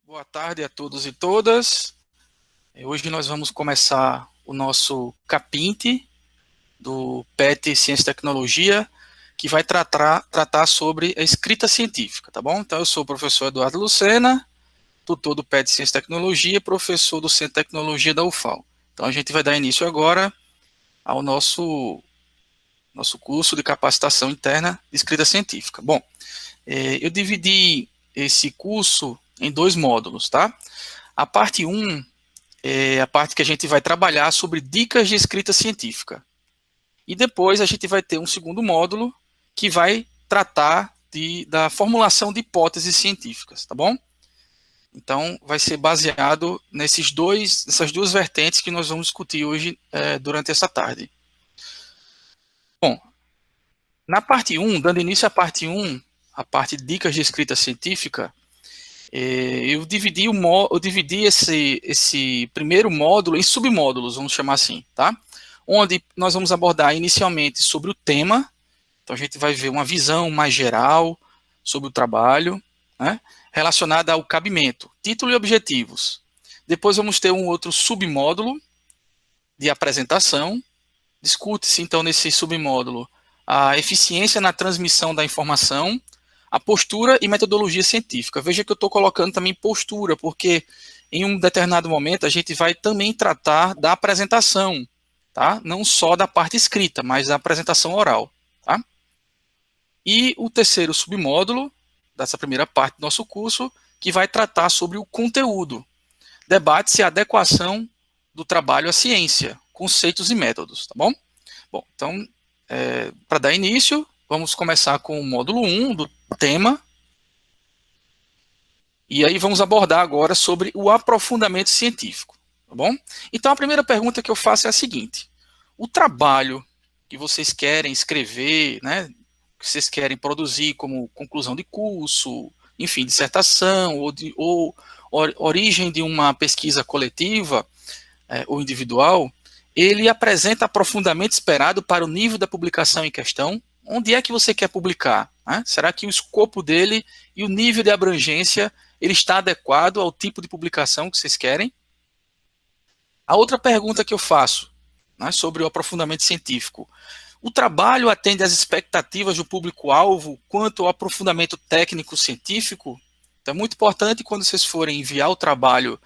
Boa tarde a todos e todas. Hoje nós vamos começar o nosso capinte do PET Ciência e Tecnologia, que vai tratar sobre a escrita científica, tá bom? Então eu sou o professor Eduardo Lucena, tutor do PET Ciência e Tecnologia, professor do Centro de Tecnologia da UFAL. Então a gente vai dar início agora ao nosso curso de capacitação interna de escrita científica. Bom, eu dividi esse curso em dois módulos, tá? A parte 1 é a parte que a gente vai trabalhar sobre dicas de escrita científica. E depois a gente vai ter um segundo módulo que vai tratar da formulação de hipóteses científicas, tá bom? Então, vai ser baseado nessas duas vertentes que nós vamos discutir hoje durante essa tarde. Bom, na parte 1, dando início à parte 1, a parte de dicas de escrita científica, eu dividi esse primeiro módulo em submódulos, vamos chamar assim, tá? Onde nós vamos abordar inicialmente sobre o tema, então a gente vai ver uma visão mais geral sobre o trabalho, né, relacionada ao cabimento, título e objetivos. Depois vamos ter um outro submódulo de apresentação, discute-se então nesse submódulo a eficiência na transmissão da informação, a postura e metodologia científica. Veja que eu estou colocando também postura, porque em um determinado momento a gente vai também tratar da apresentação, tá? Não só da parte escrita, mas da apresentação oral, tá? E o terceiro submódulo dessa primeira parte do nosso curso, que vai tratar sobre o conteúdo. Debate-se a adequação do trabalho à ciência, conceitos e métodos, tá bom? Bom, então, para dar início, vamos começar com o módulo 1 do tema. E aí vamos abordar agora sobre o aprofundamento científico, tá bom? Então, a primeira pergunta que eu faço é a seguinte: o trabalho que vocês querem escrever, né, que vocês querem produzir como conclusão de curso, enfim, dissertação, ou origem de uma pesquisa coletiva ou individual, ele apresenta aprofundamento esperado para o nível da publicação em questão? Onde é que você quer publicar? Né? Será que o escopo dele e o nível de abrangência ele está adequado ao tipo de publicação que vocês querem? A outra pergunta que eu faço, né, sobre o aprofundamento científico: o trabalho atende às expectativas do público-alvo quanto ao aprofundamento técnico-científico? Então é muito importante, quando vocês forem enviar o trabalho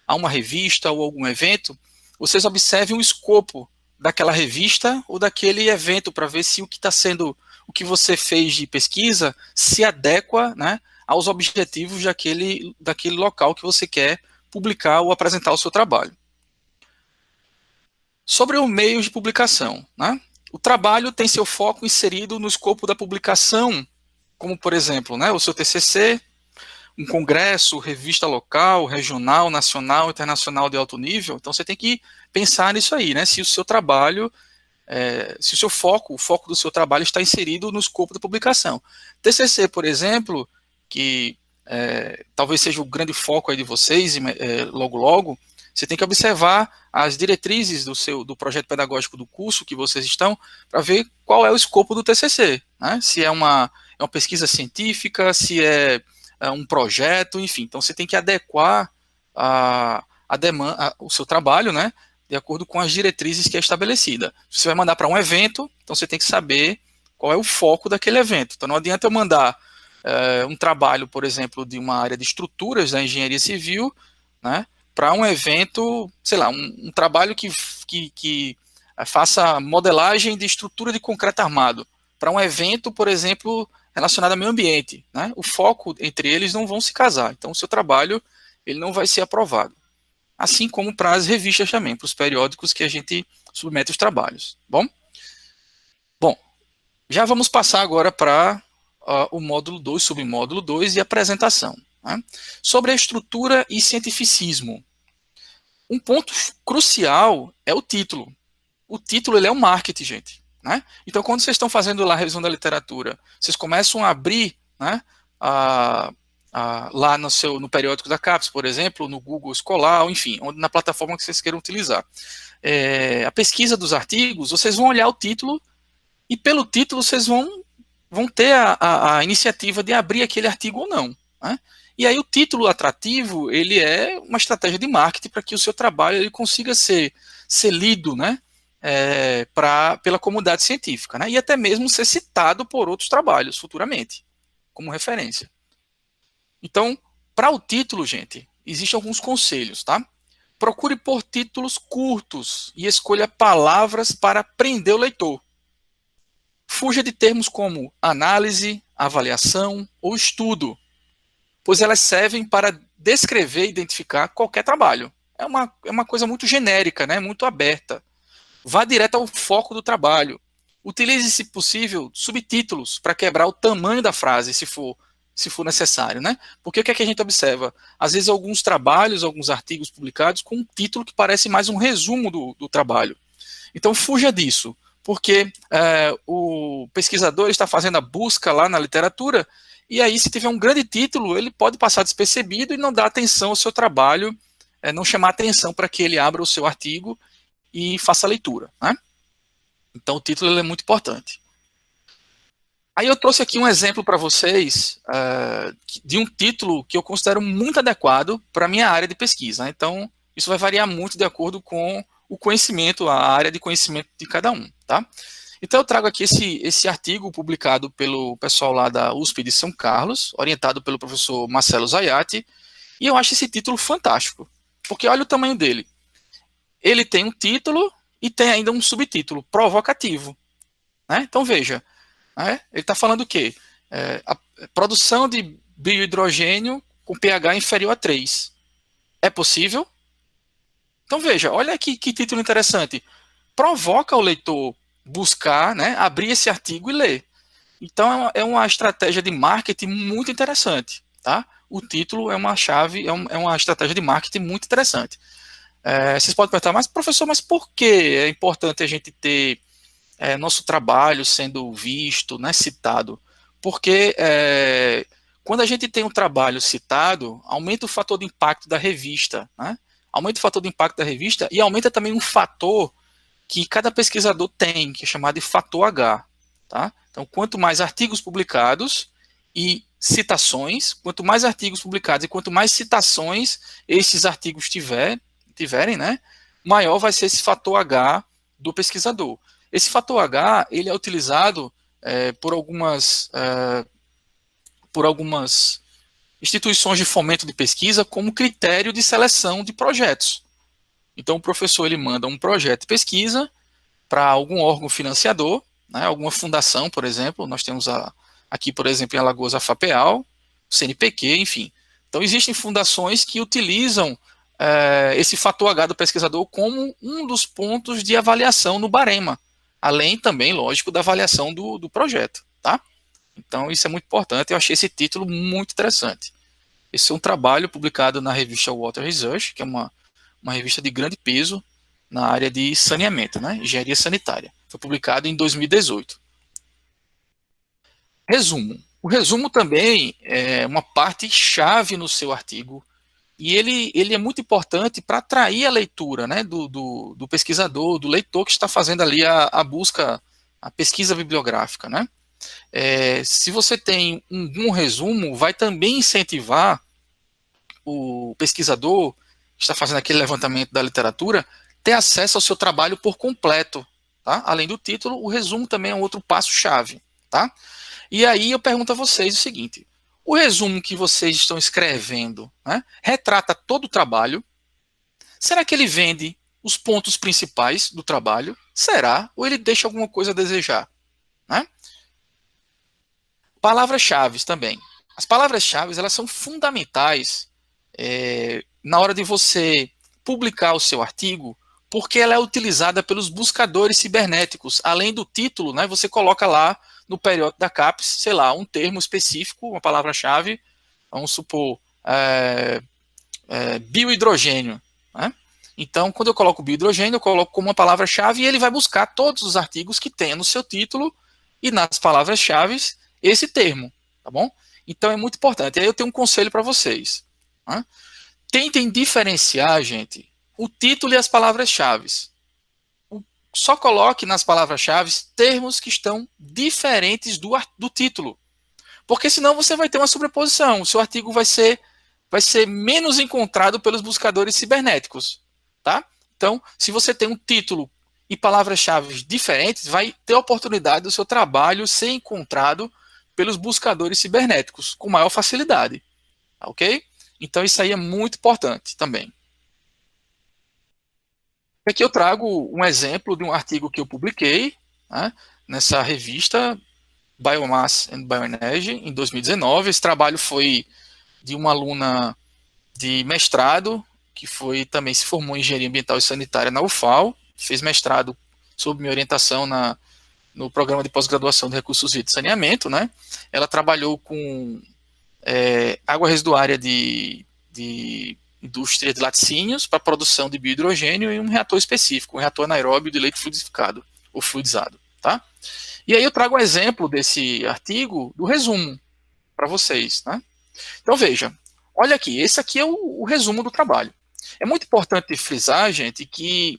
a uma revista ou algum evento, vocês observem o escopo daquela revista ou daquele evento, para ver se o que você fez de pesquisa se adequa, né, aos objetivos daquele local que você quer publicar ou apresentar o seu trabalho. Sobre o meio de publicação, né? O trabalho tem seu foco inserido no escopo da publicação, como, por exemplo, né, o seu TCC, um congresso, revista local, regional, nacional, internacional de alto nível. Então você tem que pensar nisso aí, né? Se o seu trabalho, se o foco do seu trabalho está inserido no escopo da publicação. TCC, por exemplo, que talvez seja o grande foco aí de vocês, logo logo, você tem que observar as diretrizes do projeto pedagógico do curso que vocês estão, para ver qual é o escopo do TCC, né? Se é uma pesquisa científica, se é um projeto, enfim. Então você tem que adequar o seu trabalho, né, de acordo com as diretrizes que é estabelecida. Se você vai mandar para um evento, então você tem que saber qual é o foco daquele evento. Então não adianta eu mandar um trabalho, por exemplo, de uma área de estruturas da engenharia civil, né, para um evento, sei lá, um trabalho que faça modelagem de estrutura de concreto armado, para um evento, por exemplo, relacionado ao meio ambiente, né? O foco entre eles não vão se casar, então o seu trabalho ele não vai ser aprovado. Assim como para as revistas também, para os periódicos que a gente submete os trabalhos. Bom, já vamos passar agora para o módulo 2, submódulo 2 de apresentação. Né? Sobre a estrutura e cientificismo. Um ponto crucial é o título. O título ele é o marketing, gente. Né? Então, quando vocês estão fazendo lá a revisão da literatura, vocês começam a abrir, né, lá no periódico da CAPES, por exemplo, no Google Escolar, enfim, na plataforma que vocês queiram utilizar. A pesquisa dos artigos, vocês vão olhar o título e pelo título vocês vão ter a iniciativa de abrir aquele artigo ou não. Né? E aí o título atrativo, ele é uma estratégia de marketing para que o seu trabalho ele consiga ser lido, né, pela comunidade científica, né, e até mesmo ser citado por outros trabalhos futuramente, como referência. Então, para o título, gente, existem alguns conselhos, tá? Procure por títulos curtos e escolha palavras para prender o leitor. Fuja de termos como análise, avaliação ou estudo, pois elas servem para descrever e identificar qualquer trabalho. É uma coisa muito genérica, né? Muito aberta. Vá direto ao foco do trabalho. Utilize, se possível, subtítulos para quebrar o tamanho da frase, se for necessário, né? Porque o que é que a gente observa? Às vezes alguns trabalhos, alguns artigos publicados com um título que parece mais um resumo do trabalho. Então fuja disso, porque o pesquisador está fazendo a busca lá na literatura, e aí se tiver um grande título, ele pode passar despercebido e não dar atenção ao seu trabalho, não chamar atenção para que ele abra o seu artigo e faça a leitura, né? Então o título ele é muito importante. Aí eu trouxe aqui um exemplo para vocês de um título que eu considero muito adequado para a minha área de pesquisa. Né? Então, isso vai variar muito de acordo com o conhecimento, a área de conhecimento de cada um. Tá? Então, eu trago aqui esse artigo publicado pelo pessoal lá da USP de São Carlos, orientado pelo professor Marcelo Zayati, e eu acho esse título fantástico, porque olha o tamanho dele. Ele tem um título e tem ainda um subtítulo, provocativo. Né? Então, veja, ele está falando o quê? A produção de biohidrogênio com pH inferior a 3. É possível? Então veja, olha que título interessante. Provoca o leitor buscar, né, abrir esse artigo e ler. Então é uma estratégia de marketing muito interessante. Tá? O título é uma chave, é uma estratégia de marketing muito interessante. Vocês podem perguntar, mas professor, mas por que é importante a gente ter nosso trabalho sendo visto, né, citado? Porque quando a gente tem um trabalho citado, aumenta o fator de impacto da revista, né? Aumenta o fator de impacto da revista e aumenta também um fator que cada pesquisador tem, que é chamado de fator H. Tá? Então, quanto mais artigos publicados e citações, quanto mais artigos publicados e quanto mais citações esses artigos tiverem, né, maior vai ser esse fator H do pesquisador. Esse fator H ele é utilizado por algumas instituições de fomento de pesquisa como critério de seleção de projetos. Então, o professor ele manda um projeto de pesquisa para algum órgão financiador, né, alguma fundação, por exemplo. Nós temos aqui, por exemplo, em Alagoas, a FAPEAL, o CNPq, enfim. Então, existem fundações que utilizam esse fator H do pesquisador como um dos pontos de avaliação no barema, além também, lógico, da avaliação do projeto, tá? Então, isso é muito importante. Eu achei esse título muito interessante. Esse é um trabalho publicado na revista Water Research, que é uma revista de grande peso na área de saneamento, né? Engenharia sanitária. Foi publicado em 2018. Resumo. O resumo também é uma parte chave no seu artigo, e ele é muito importante para atrair a leitura, né, do pesquisador, do leitor que está fazendo ali a busca, a pesquisa bibliográfica, né? Se você tem um bom resumo, vai também incentivar o pesquisador que está fazendo aquele levantamento da literatura ter acesso ao seu trabalho por completo. Tá? Além do título, o resumo também é um outro passo-chave. Tá? E aí eu pergunto a vocês o seguinte: o resumo que vocês estão escrevendo, né, retrata todo o trabalho? Será que ele vende os pontos principais do trabalho? Será? Ou ele deixa alguma coisa a desejar? Né? Palavras-chave também. As palavras-chave elas são fundamentais na hora de você publicar o seu artigo, porque ela é utilizada pelos buscadores cibernéticos. Além do título, né, você coloca lá no periódico da CAPES, sei lá, um termo específico, uma palavra-chave, vamos supor, biohidrogênio. Né? Então, quando eu coloco biohidrogênio, eu coloco como uma palavra-chave e ele vai buscar todos os artigos que tenha no seu título e nas palavras-chave esse termo, tá bom? Então, é muito importante. E aí eu tenho um conselho para vocês. Né? Tentem diferenciar, gente, o título e as palavras-chave. Só coloque nas palavras-chave termos que estão diferentes do título. Porque senão você vai ter uma sobreposição. O seu artigo vai ser vai ser menos encontrado pelos buscadores cibernéticos, tá? Então, se você tem um título e palavras-chave diferentes, vai ter a oportunidade do seu trabalho ser encontrado pelos buscadores cibernéticos com maior facilidade, ok? Então, isso aí é muito importante também. Aqui eu trago um exemplo de um artigo que eu publiquei, né, nessa revista Biomass and Bioenergy, em 2019. Esse trabalho foi de uma aluna de mestrado, que foi também se formou em Engenharia Ambiental e Sanitária na UFAL, fez mestrado sob minha orientação no programa de pós-graduação de recursos hídricos e saneamento, né? Ela trabalhou com água residuária de indústria de laticínios para produção de biohidrogênio e um reator específico, um reator anaeróbio de leite fluidificado ou fluidizado, tá? E aí eu trago um exemplo desse artigo do resumo para vocês, né? Então veja, olha aqui, esse aqui é o resumo do trabalho. É muito importante frisar, gente, que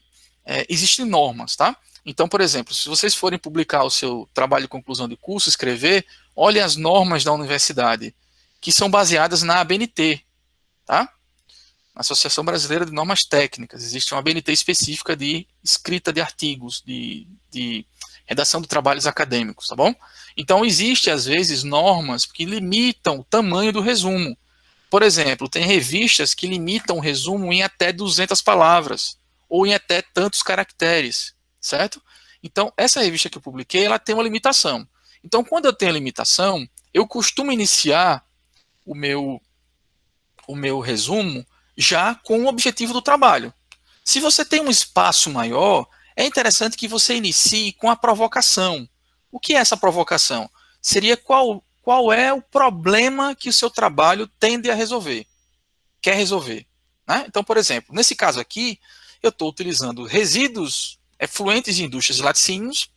existem normas, tá? Então, por exemplo, se vocês forem publicar o seu trabalho de conclusão de curso, escrever, olhem as normas da universidade, que são baseadas na ABNT, tá? Associação Brasileira de Normas Técnicas. Existe uma ABNT específica de escrita de artigos, de redação de trabalhos acadêmicos, tá bom? Então, existe, às vezes, normas que limitam o tamanho do resumo. Por exemplo, tem revistas que limitam o resumo em até 200 palavras, ou em até tantos caracteres, certo? Então, essa revista que eu publiquei, ela tem uma limitação. Então, quando eu tenho a limitação, eu costumo iniciar o meu resumo já com o objetivo do trabalho. Se você tem um espaço maior, é interessante que você inicie com a provocação. O que é essa provocação? Seria qual é o problema que o seu trabalho tende a resolver, quer resolver. Né? Então, por exemplo, nesse caso aqui, eu estou utilizando resíduos efluentes de indústrias de laticínios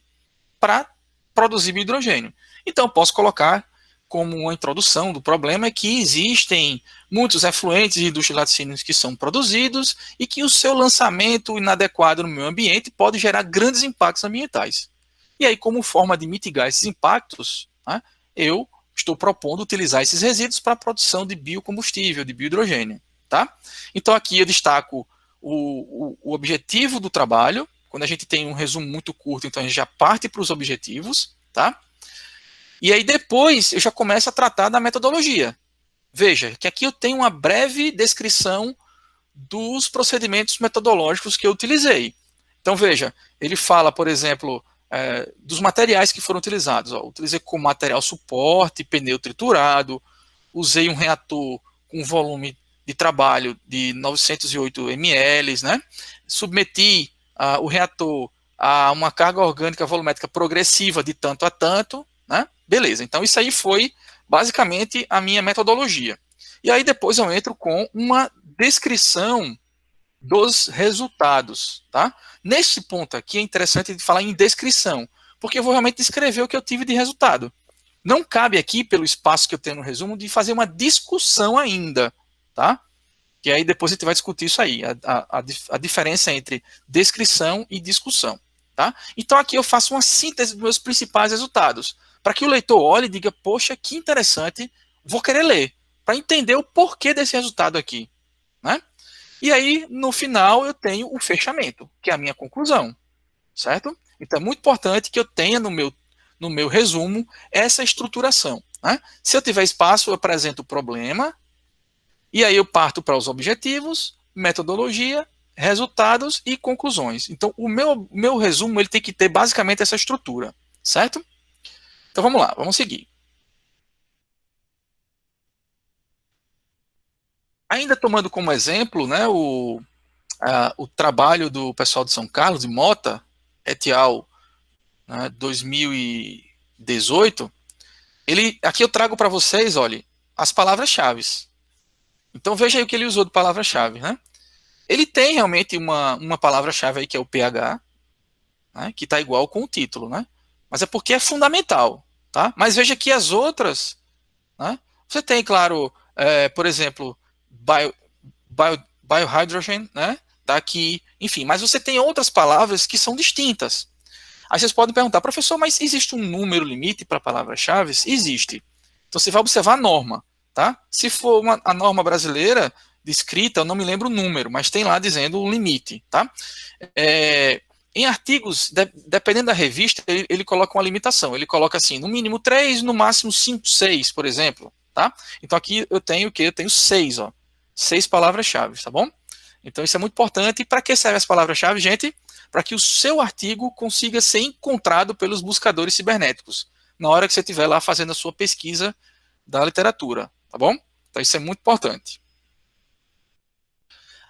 para produzir biohidrogênio. Então, eu posso colocar como uma introdução do problema é que existem muitos efluentes de indústria de laticínios que são produzidos e que o seu lançamento inadequado no meio ambiente pode gerar grandes impactos ambientais. E aí, como forma de mitigar esses impactos, né, eu estou propondo utilizar esses resíduos para a produção de biocombustível, de biohidrogênio. Tá? Então, aqui eu destaco o objetivo do trabalho. Quando a gente tem um resumo muito curto, então a gente já parte para os objetivos, tá? E aí depois eu já começo a tratar da metodologia. Veja, que aqui eu tenho uma breve descrição dos procedimentos metodológicos que eu utilizei. Então veja, ele fala, por exemplo, dos materiais que foram utilizados. Ó, utilizei como material suporte, pneu triturado, usei um reator com volume de trabalho de 908 ml, né? Submeti o reator a uma carga orgânica volumétrica progressiva de tanto a tanto, né? Beleza, então isso aí foi basicamente a minha metodologia. E aí depois eu entro com uma descrição dos resultados, tá? Neste ponto aqui é interessante falar em descrição, porque eu vou realmente descrever o que eu tive de resultado. Não cabe aqui, pelo espaço que eu tenho no resumo, de fazer uma discussão ainda, tá? Que aí depois a gente vai discutir isso aí, a diferença entre descrição e discussão, tá? Então aqui eu faço uma síntese dos meus principais resultados, para que o leitor olhe e diga, poxa, que interessante, vou querer ler, para entender o porquê desse resultado aqui, né? E aí, no final, eu tenho o fechamento, que é a minha conclusão, certo? Então é muito importante que eu tenha no meu resumo essa estruturação, né? Se eu tiver espaço, eu apresento o problema, e aí eu parto para os objetivos, metodologia, resultados e conclusões. Então, o meu resumo ele tem que ter basicamente essa estrutura, certo? Então vamos lá, vamos seguir. Ainda tomando como exemplo, né, o trabalho do pessoal de São Carlos, de Mota, et al., né, 2018, aqui eu trago para vocês, olha, as palavras-chave. Então veja aí o que ele usou de palavra-chave, né? Ele tem realmente uma palavra-chave aí que é o pH, né, que está igual com o título, né? Mas é porque é fundamental, tá? Mas veja que as outras, né? Você tem, claro, por exemplo, biohydrogen, né? Tá aqui, enfim, mas você tem outras palavras que são distintas. Aí vocês podem perguntar, professor, mas existe um número limite para palavras-chave? Existe. Então você vai observar a norma. tá? Se for a norma brasileira descrita, eu não me lembro o número, mas tem lá dizendo o limite, tá? Em artigos, dependendo da revista, ele coloca uma limitação. Ele coloca assim, no mínimo 3, no máximo 5, 6, por exemplo, tá? Então aqui eu tenho o quê? Eu tenho 6, ó. 6 palavras-chave, tá bom? Então isso é muito importante. E para que servem as palavras-chave, gente? Para que o seu artigo consiga ser encontrado pelos buscadores cibernéticos na hora que você estiver lá fazendo a sua pesquisa da literatura, tá bom? Então isso é muito importante.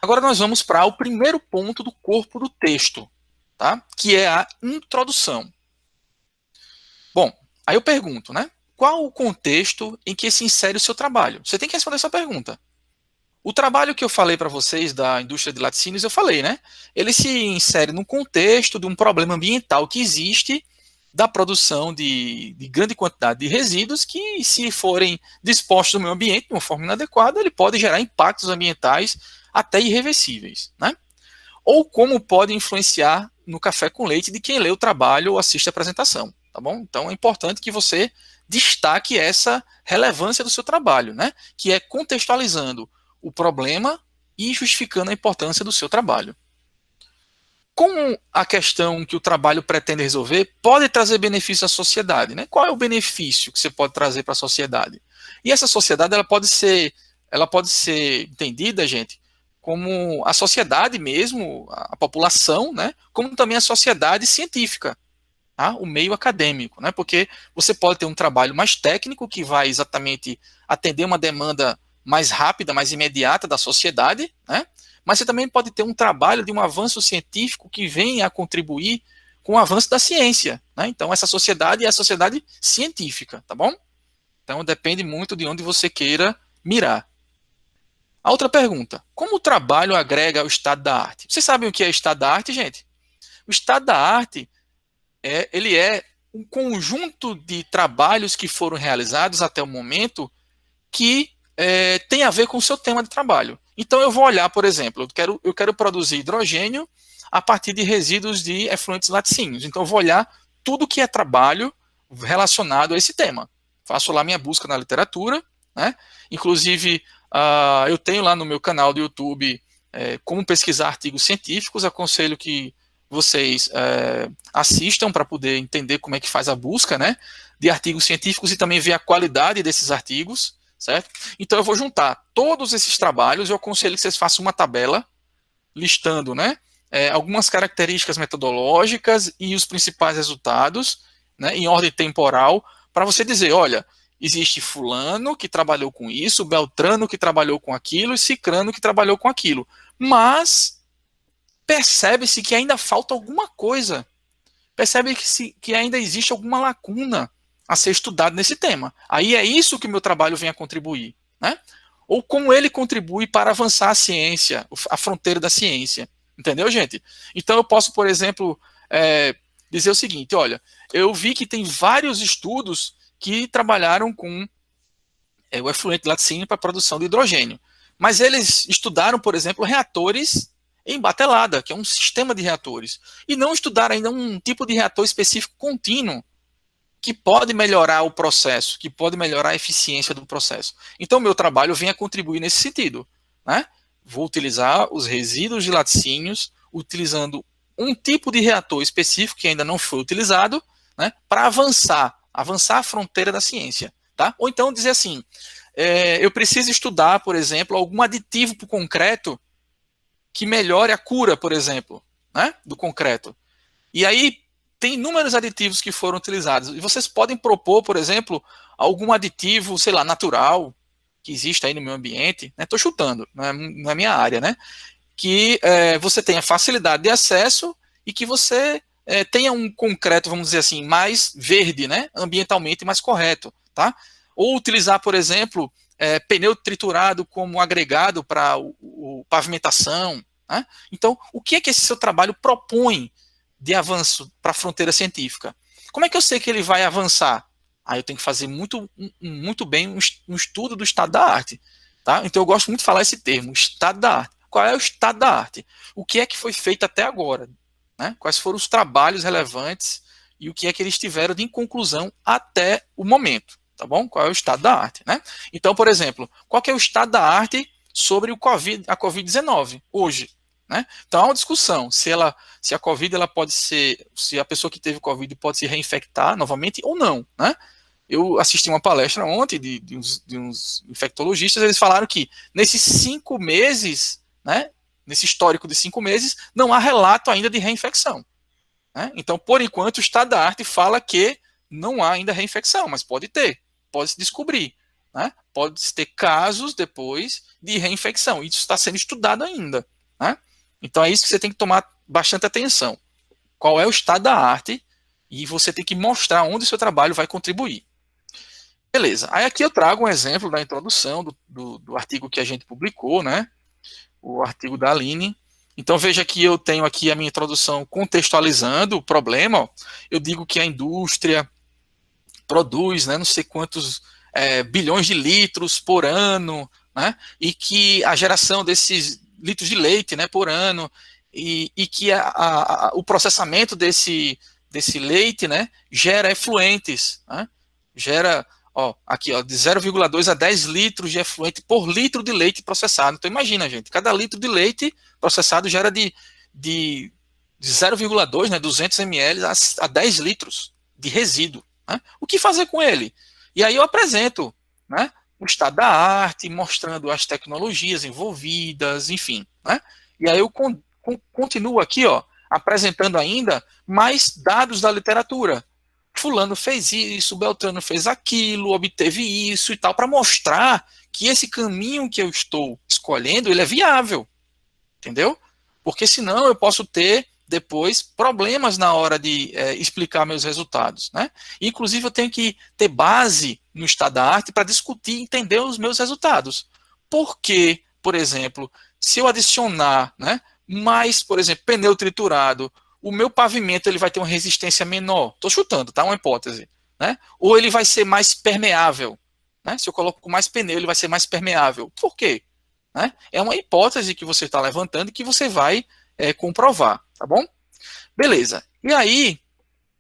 Agora nós vamos para o primeiro ponto do corpo do texto, tá? Que é a introdução. Bom, aí eu pergunto, né? Qual o contexto em que se insere o seu trabalho? Você tem que responder essa pergunta. O trabalho que eu falei para vocês da indústria de laticínios, eu falei, né? Ele se insere no contexto de um problema ambiental que existe da produção de grande quantidade de resíduos que, se forem dispostos no meio ambiente de uma forma inadequada, ele pode gerar impactos ambientais até irreversíveis, né? Ou como pode influenciar no café com leite de quem lê o trabalho ou assiste a apresentação, tá bom? Então é importante que você destaque essa relevância do seu trabalho, né? Que é contextualizando o problema e justificando a importância do seu trabalho. Como a questão que o trabalho pretende resolver pode trazer benefício à sociedade, né? Qual é o benefício que você pode trazer para a sociedade? E essa sociedade ela pode ser entendida, gente, como a sociedade mesmo, a população, né? Como também a sociedade científica, tá? O meio acadêmico, né? Porque você pode ter um trabalho mais técnico que vai exatamente atender uma demanda mais rápida, mais imediata da sociedade, né? Mas você também pode ter um trabalho de um avanço científico que venha a contribuir com o avanço da ciência, né? Então essa sociedade é a sociedade científica, tá bom? Então depende muito de onde você queira mirar. A outra pergunta: como o trabalho agrega ao estado da arte? Vocês sabem o que é estado da arte, gente? O estado da arte ele é um conjunto de trabalhos que foram realizados até o momento que tem a ver com o seu tema de trabalho. Então eu vou olhar, por exemplo, eu quero produzir hidrogênio a partir de resíduos de efluentes laticínios. Então eu vou olhar tudo que é trabalho relacionado a esse tema. Faço lá minha busca na literatura, né? Inclusive eu tenho lá no meu canal do YouTube como pesquisar artigos científicos. Aconselho que vocês assistam para poder entender como é que faz a busca, né, de artigos científicos e também ver a qualidade desses artigos, certo? Então eu vou juntar todos esses trabalhos. Eu aconselho que vocês façam uma tabela listando, né, algumas características metodológicas e os principais resultados, né, em ordem temporal, para você dizer, olha, existe fulano que trabalhou com isso, Beltrano que trabalhou com aquilo e Cicrano que trabalhou com aquilo. Mas percebe-se que ainda falta alguma coisa. Percebe-se que ainda existe alguma lacuna a ser estudado nesse tema. Aí é isso que o meu trabalho vem a contribuir, né? Ou como ele contribui para avançar a ciência, a fronteira da ciência. Entendeu, gente? Então eu posso, por exemplo, dizer o seguinte, olha, eu vi que tem vários estudos que trabalharam com o efluente laticínio para a produção de hidrogênio. Mas eles estudaram, por exemplo, reatores em batelada, que é um sistema de reatores, e não estudaram ainda um tipo de reator específico contínuo que pode melhorar o processo, que pode melhorar a eficiência do processo. Então, meu trabalho vem a contribuir nesse sentido, né? Vou utilizar os resíduos de laticínios, utilizando um tipo de reator específico que ainda não foi utilizado, né, para avançar a fronteira da ciência, tá? Ou então dizer assim, eu preciso estudar, por exemplo, algum aditivo para o concreto que melhore a cura, por exemplo, né, do concreto. E aí tem inúmeros aditivos que foram utilizados. E vocês podem propor, por exemplo, algum aditivo, sei lá, natural, que existe aí no meio ambiente, né? Estou chutando, não é minha área, né? Que você tenha facilidade de acesso e que você tenha um concreto, vamos dizer assim, mais verde, né? Ambientalmente mais correto, tá? Ou utilizar, por exemplo, pneu triturado como agregado para pavimentação, né? Então, o que é que esse seu trabalho propõe de avanço para a fronteira científica? Como é que eu sei que ele vai avançar? Aí eu tenho que fazer muito bem um estudo do estado da arte, tá? Então eu gosto muito de falar esse termo, estado da arte. Qual é o estado da arte? O que é que foi feito até agora, né? Quais foram os trabalhos relevantes e o que é que eles tiveram de inconclusão até o momento, tá bom? Qual é o estado da arte, né? Então, por exemplo, qual que é o estado da arte sobre a Covid-19 hoje, né? Então há uma discussão se a Covid ela pode ser, se a pessoa que teve Covid pode se reinfectar novamente ou não, né? Eu assisti uma palestra ontem de uns infectologistas, eles falaram que nesses 5 meses, né, nesse histórico de 5 meses, não há relato ainda de reinfecção. Né? Então, por enquanto, o estado da arte fala que não há ainda reinfecção, mas pode ter, pode se descobrir. Né? Pode ter casos depois de reinfecção. Isso está sendo estudado ainda. Né? Então, é isso que você tem que tomar bastante atenção. Qual é o estado da arte e você tem que mostrar onde o seu trabalho vai contribuir. Beleza. Aí aqui eu trago um exemplo da introdução do artigo que a gente publicou, né? O artigo da Aline. Então veja que eu tenho aqui a minha introdução contextualizando o problema. Ó. Eu digo que a indústria produz, né, não sei quantos bilhões de litros por ano, né? E que a geração desses litros de leite, né, por ano, e que o processamento desse leite, né, gera efluentes, né? Gera aqui, de 0,2 a 10 litros de efluente por litro de leite processado. Então, imagina, gente, cada litro de leite processado gera de 0,2, né, 200 ml a 10 litros de resíduo. Né? O que fazer com ele? E aí eu apresento, né, o estado da arte, mostrando as tecnologias envolvidas, enfim. Né? E aí eu continuo aqui, apresentando ainda mais dados da literatura. Fulano fez isso, Beltrano fez aquilo, obteve isso e tal, para mostrar que esse caminho que eu estou escolhendo, ele é viável, entendeu? Porque senão eu posso ter depois problemas na hora de explicar meus resultados, né? Inclusive eu tenho que ter base no estado da arte para discutir e entender os meus resultados. Porque, por exemplo, se eu adicionar, né, mais, por exemplo, pneu triturado, o meu pavimento ele vai ter uma resistência menor. Estou chutando, tá? Uma hipótese. Né? Ou ele vai ser mais permeável. Né? Se eu coloco mais pneu, ele vai ser mais permeável. Por quê? Né? É uma hipótese que você está levantando e que você vai comprovar. Tá bom? Beleza. E aí,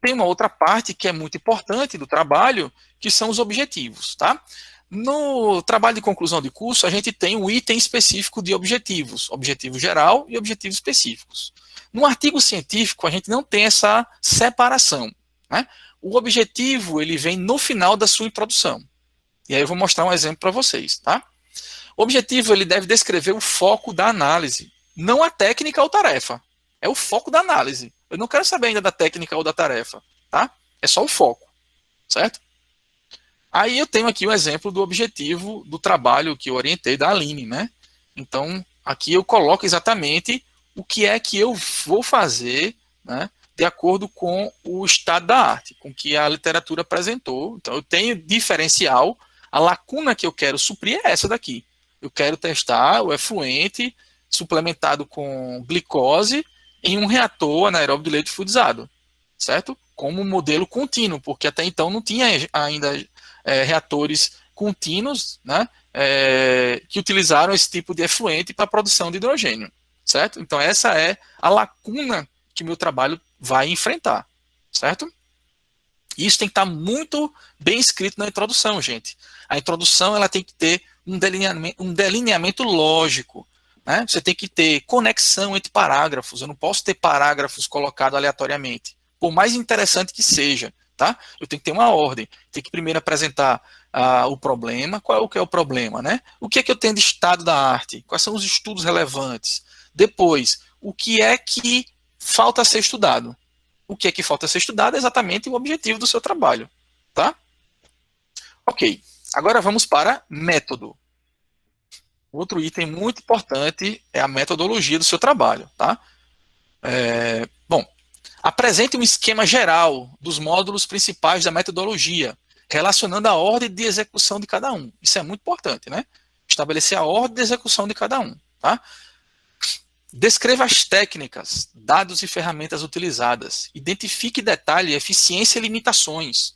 tem uma outra parte que é muito importante do trabalho, que são os objetivos. Tá? No trabalho de conclusão de curso, a gente tem um item específico de objetivos, objetivo geral e objetivos específicos. No artigo científico, a gente não tem essa separação. Né? O objetivo, ele vem no final da sua introdução. E aí eu vou mostrar um exemplo para vocês. Tá? O objetivo, ele deve descrever o foco da análise, não a técnica ou tarefa. É o foco da análise. Eu não quero saber ainda da técnica ou da tarefa. Tá? É só o foco. Certo? Aí eu tenho aqui o exemplo do objetivo do trabalho que eu orientei da Aline, né? Então, aqui eu coloco exatamente o que é que eu vou fazer, né, de acordo com o estado da arte, com que a literatura apresentou. Então, eu tenho diferencial, a lacuna que eu quero suprir é essa daqui. Eu quero testar o efluente suplementado com glicose em um reator anaeróbio de leite fluidizado, certo? Como modelo contínuo, porque até então não tinha ainda reatores contínuos, né, que utilizaram esse tipo de efluente para a produção de hidrogênio, certo? Então essa é a lacuna que o meu trabalho vai enfrentar, certo? Isso tem que estar muito bem escrito na introdução, gente. A introdução ela tem que ter um delineamento lógico, né? Você tem que ter conexão entre parágrafos. Eu não posso ter parágrafos colocados aleatoriamente, por mais interessante que seja. Tá? Eu tenho que ter uma ordem. Tem que primeiro apresentar o problema. Qual é o que é o problema? Né? O que é que eu tenho de estado da arte? Quais são os estudos relevantes? Depois, o que é que falta ser estudado? O que é que falta ser estudado é exatamente o objetivo do seu trabalho. Tá? Ok. Agora vamos para método. Outro item muito importante é a metodologia do seu trabalho. Tá? Bom, apresente um esquema geral dos módulos principais da metodologia, relacionando a ordem de execução de cada um. Isso é muito importante, né? Estabelecer a ordem de execução de cada um. Tá? Descreva as técnicas, dados e ferramentas utilizadas. Identifique detalhe, eficiência e limitações.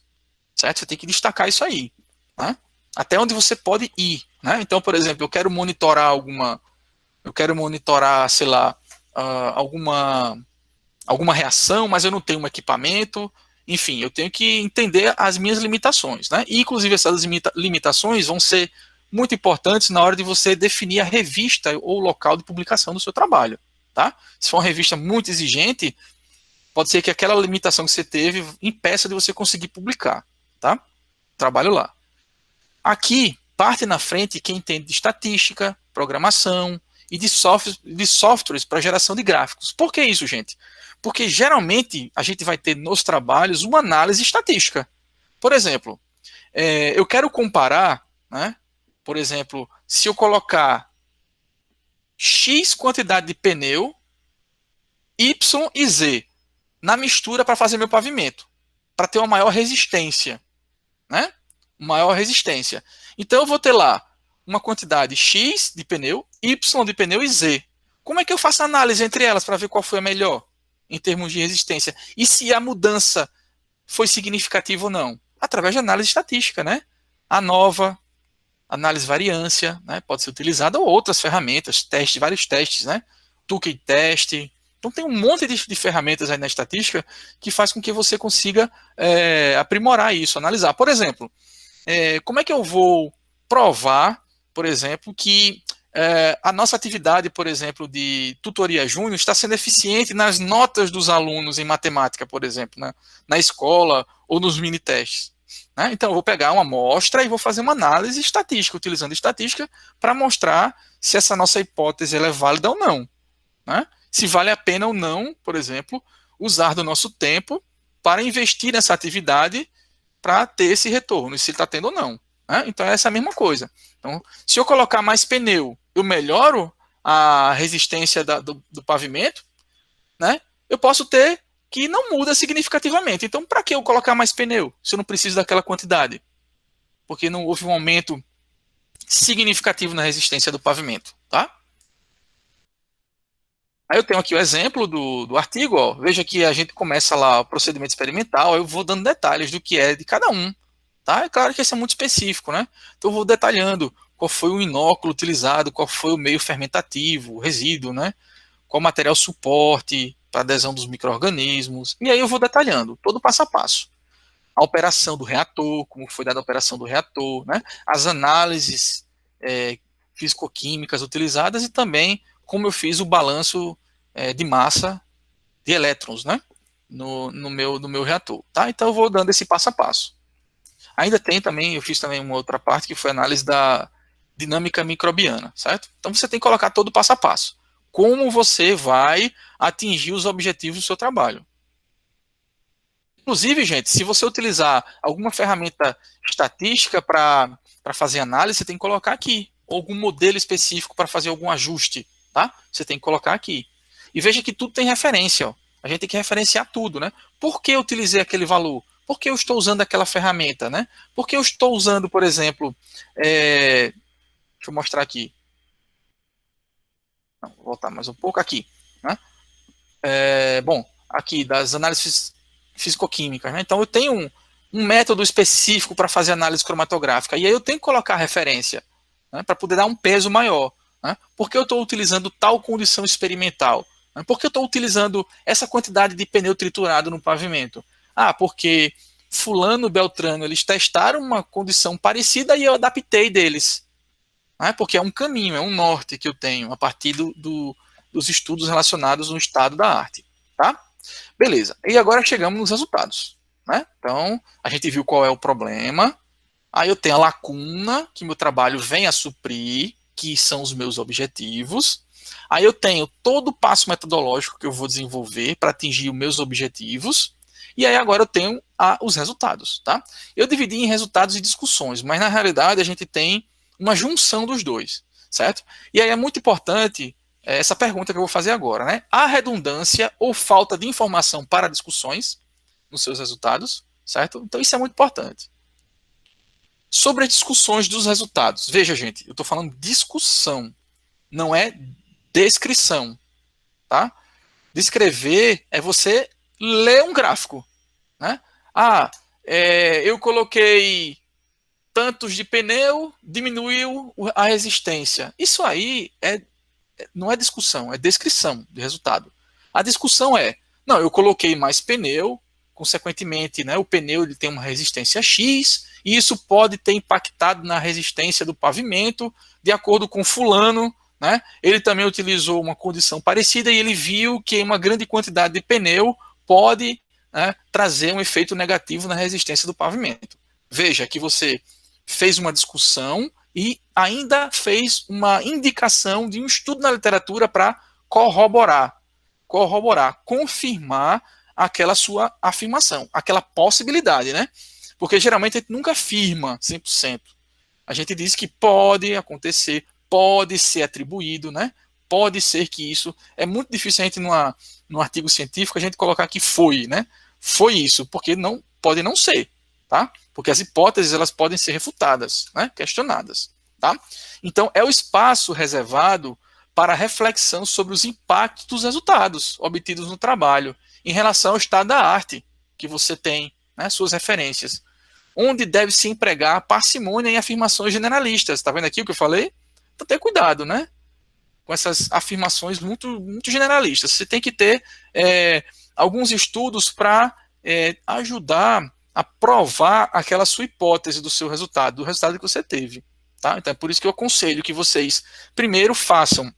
Certo? Você tem que destacar isso aí. Tá? Até onde você pode ir. Né? Então, por exemplo, eu quero monitorar sei lá, alguma reação, mas eu não tenho um equipamento. enfim, eu tenho que entender as minhas limitações, né? E, inclusive, essas limitações vão ser muito importantes na hora de você definir a revista ou o local de publicação do seu trabalho, tá? Se for uma revista muito exigente, pode ser que aquela limitação que você teve impeça de você conseguir publicar, tá? Trabalho lá. Aqui, parte na frente quem entende de estatística, programação e de softwares para geração de gráficos. Por que isso, gente? Porque geralmente a gente vai ter nos trabalhos uma análise estatística. Por exemplo, eu quero comparar, né? Por exemplo, se eu colocar X quantidade de pneu, Y e Z na mistura para fazer meu pavimento, para ter uma maior resistência, né? Maior resistência. Então eu vou ter lá uma quantidade X de pneu, Y de pneu e Z. Como é que eu faço a análise entre elas para ver qual foi a melhor em termos de resistência? E se a mudança foi significativa ou não? Através de análise estatística, né? A nova análise variância, né? Pode ser utilizada ou outras ferramentas, vários testes, né? Tukey teste. Então tem um monte de ferramentas aí na estatística que faz com que você consiga aprimorar isso, analisar. Por exemplo, como é que eu vou provar, por exemplo, que a nossa atividade, por exemplo, de tutoria júnior está sendo eficiente nas notas dos alunos em matemática, por exemplo, né, na escola ou nos mini-testes? Né? Então, eu vou pegar uma amostra e vou fazer uma análise estatística, utilizando estatística, para mostrar se essa nossa hipótese ela é válida ou não. Né? Se vale a pena ou não, por exemplo, usar do nosso tempo para investir nessa atividade para ter esse retorno, e se ele está tendo ou não. Né? Então, é essa mesma coisa. Então, se eu colocar mais pneu, eu melhoro a resistência do pavimento, né? Eu posso ter que não muda significativamente. Então, para que eu colocar mais pneu, se eu não preciso daquela quantidade? Porque não houve um aumento significativo na resistência do pavimento, tá? Aí eu tenho aqui o exemplo do artigo, ó. Veja que a gente começa lá o procedimento experimental, eu vou dando detalhes do que é de cada um, tá? É claro que isso é muito específico, né? Então eu vou detalhando qual foi o inóculo utilizado, qual foi o meio fermentativo, o resíduo, né? Qual material suporte para adesão dos micro-organismos, e aí eu vou detalhando, todo passo a passo. A operação do reator, como foi dada a operação do reator, né? As análises físico-químicas utilizadas e também como eu fiz o balanço de massa de elétrons, né? No meu reator, tá? Então eu vou dando esse passo a passo. Ainda tem também, eu fiz também uma outra parte que foi a análise da dinâmica microbiana, certo? Então você tem que colocar todo o passo a passo. Como você vai atingir os objetivos do seu trabalho. Inclusive, gente, se você utilizar alguma ferramenta estatística para fazer análise, você tem que colocar aqui. Ou algum modelo específico para fazer algum ajuste, tá? Você tem que colocar aqui. E veja que tudo tem referência, ó. A gente tem que referenciar tudo, né? Por que eu utilizei aquele valor? Por que eu estou usando aquela ferramenta, né? Por que eu estou usando, por exemplo, deixa eu mostrar aqui. Não, vou voltar mais um pouco aqui, né? Bom, aqui das análises físico-químicas, né? Então eu tenho um método específico para fazer análise cromatográfica e aí eu tenho que colocar referência, né, para poder dar um peso maior. Né? Por que eu estou utilizando tal condição experimental? Né? Por que eu estou utilizando essa quantidade de pneu triturado no pavimento? Ah, porque fulano, beltrano, eles testaram uma condição parecida e eu adaptei deles. Né? Porque é um caminho, é um norte que eu tenho a partir dos estudos relacionados no estado da arte. Tá? Beleza. E agora chegamos nos resultados. Né? Então, a gente viu qual é o problema. Aí eu tenho a lacuna que meu trabalho vem a suprir, que são os meus objetivos. Aí eu tenho todo o passo metodológico que eu vou desenvolver para atingir os meus objetivos. E aí agora eu tenho os resultados. Tá? Eu dividi em resultados e discussões, mas na realidade a gente tem uma junção dos dois. Certo? E aí é muito importante essa pergunta que eu vou fazer agora. Né? Há redundância ou falta de informação para discussões nos seus resultados? Certo? Então isso é muito importante. Sobre as discussões dos resultados. Veja, gente, eu estou falando discussão, não é descrição. Tá? Descrever é você ler um gráfico. Né? Eu coloquei tantos de pneu, diminuiu a resistência. Isso aí não é discussão, é descrição de resultado. A discussão não, eu coloquei mais pneu, consequentemente, né, o pneu ele tem uma resistência X, e isso pode ter impactado na resistência do pavimento, de acordo com fulano, né, ele também utilizou uma condição parecida e ele viu que uma grande quantidade de pneu pode, né, trazer um efeito negativo na resistência do pavimento. Veja que você fez uma discussão e ainda fez uma indicação de um estudo na literatura para corroborar, confirmar aquela sua afirmação, aquela possibilidade, né? Porque geralmente a gente nunca afirma 100%. A gente diz que pode acontecer, pode ser atribuído, né? Pode ser que isso. É muito difícil a gente, num artigo científico, a gente colocar que foi, né? Foi isso, porque não pode não ser, tá? Porque as hipóteses elas podem ser refutadas, né? Questionadas, tá? Então é o espaço reservado para reflexão sobre os impactos dos resultados obtidos no trabalho em relação ao estado da arte que você tem, né, suas referências, onde deve se empregar parcimônia em afirmações generalistas. Está vendo aqui o que eu falei? Então, ter cuidado, né, com essas afirmações muito, muito generalistas. Você tem que ter alguns estudos para ajudar a provar aquela sua hipótese do seu resultado, do resultado que você teve. Tá? Então, é por isso que eu aconselho que vocês primeiro façam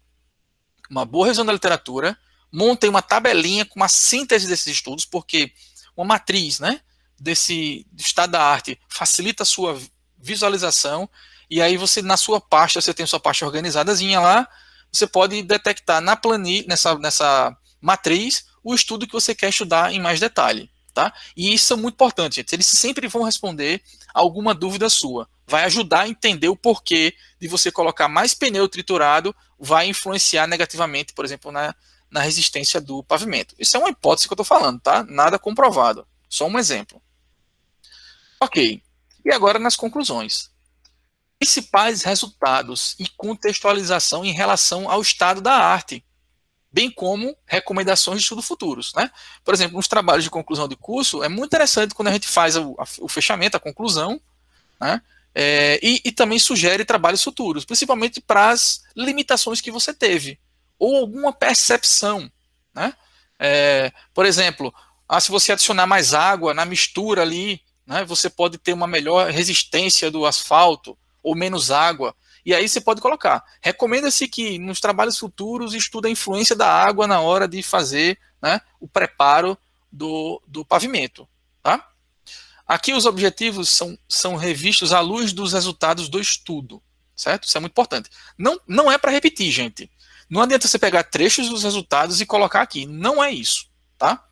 uma boa revisão da literatura, montem uma tabelinha com uma síntese desses estudos, porque uma matriz, né, desse estado da arte facilita a sua visualização, e aí você, na sua pasta, você tem a sua pasta organizadazinha lá, você pode detectar na planilha, nessa matriz, o estudo que você quer estudar em mais detalhe. Tá? E isso é muito importante, gente. Eles sempre vão responder alguma dúvida sua. Vai ajudar a entender o porquê de você colocar mais pneu triturado vai influenciar negativamente, por exemplo, na resistência do pavimento. Isso é uma hipótese que eu estou falando, tá? Nada comprovado. Só um exemplo. Ok. E agora nas conclusões. Principais resultados e contextualização em relação ao estado da arte, bem como recomendações de estudo futuros. Né? Por exemplo, nos trabalhos de conclusão de curso, é muito interessante quando a gente faz o fechamento, a conclusão, né? E também sugere trabalhos futuros, principalmente para as limitações que você teve, ou alguma percepção. Né? Por exemplo, se você adicionar mais água na mistura ali, né, você pode ter uma melhor resistência do asfalto, ou menos água. E aí você pode colocar. Recomenda-se que nos trabalhos futuros estude a influência da água na hora de fazer, né, o preparo do pavimento. Tá? Aqui os objetivos são revistos à luz dos resultados do estudo. Certo? Isso é muito importante. Não é para repetir, gente. Não adianta você pegar trechos dos resultados e colocar aqui. Não é isso. Tá?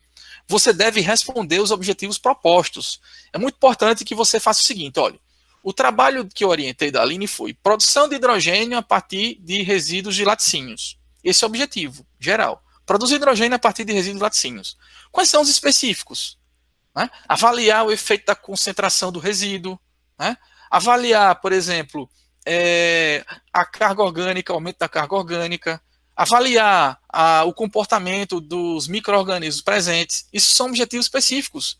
Você deve responder os objetivos propostos. É muito importante que você faça o seguinte, olha. O trabalho que eu orientei da Aline foi produção de hidrogênio a partir de resíduos de laticínios. Esse é o objetivo geral. Produzir hidrogênio a partir de resíduos de laticínios. Quais são os específicos? Né? Avaliar o efeito da concentração do resíduo. Né? Avaliar, por exemplo, a carga orgânica, o aumento da carga orgânica. Avaliar o comportamento dos micro-organismos presentes. Isso são objetivos específicos.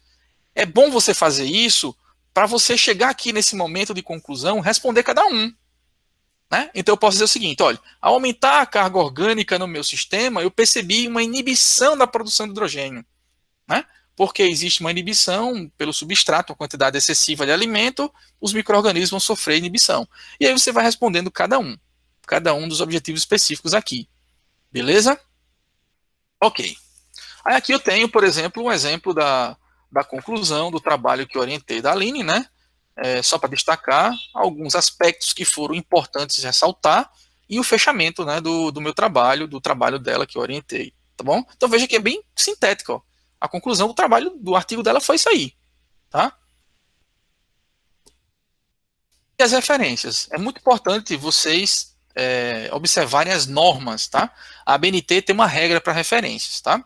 É bom você fazer isso para você chegar aqui nesse momento de conclusão, responder cada um. Né? Então eu posso dizer o seguinte, olha, ao aumentar a carga orgânica no meu sistema, eu percebi uma inibição da produção de hidrogênio. Né? Porque existe uma inibição pelo substrato, uma quantidade excessiva de alimento, os micro-organismos vão sofrer inibição. E aí você vai respondendo cada um dos objetivos específicos aqui. Beleza? Ok. Aí aqui eu tenho, por exemplo, um exemplo da conclusão do trabalho que eu orientei da Aline, né? Só para destacar alguns aspectos que foram importantes ressaltar e o fechamento, né, do meu trabalho, do trabalho dela que eu orientei, tá bom? Então veja que é bem sintético, ó. A conclusão do trabalho, do artigo dela foi isso aí, tá? E as referências. É muito importante vocês observarem as normas, tá? A ABNT tem uma regra para referências, tá?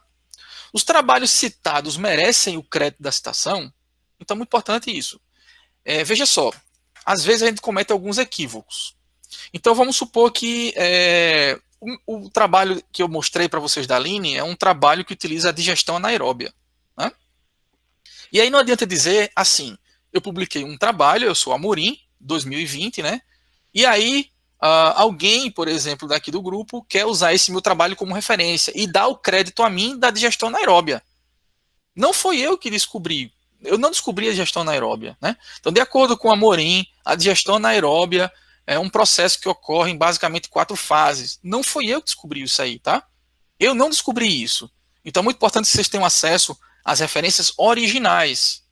Os trabalhos citados merecem o crédito da citação? Então é muito importante isso. Veja só, às vezes a gente comete alguns equívocos. Então vamos supor que o trabalho que eu mostrei para vocês da Aline é um trabalho que utiliza a digestão anaeróbia. Né? E aí não adianta dizer assim, eu publiquei um trabalho, eu sou Amorim, 2020, né? E aí alguém, por exemplo, daqui do grupo, quer usar esse meu trabalho como referência e dá o crédito a mim da digestão anaeróbia. Não foi eu que descobri. Eu não descobri a digestão anaeróbia, né? Então, de acordo com a Amorim, a digestão anaeróbia é um processo que ocorre em basicamente 4 fases. Não foi eu que descobri isso aí, tá? Eu não descobri isso. Então, é muito importante que vocês tenham acesso às referências originais,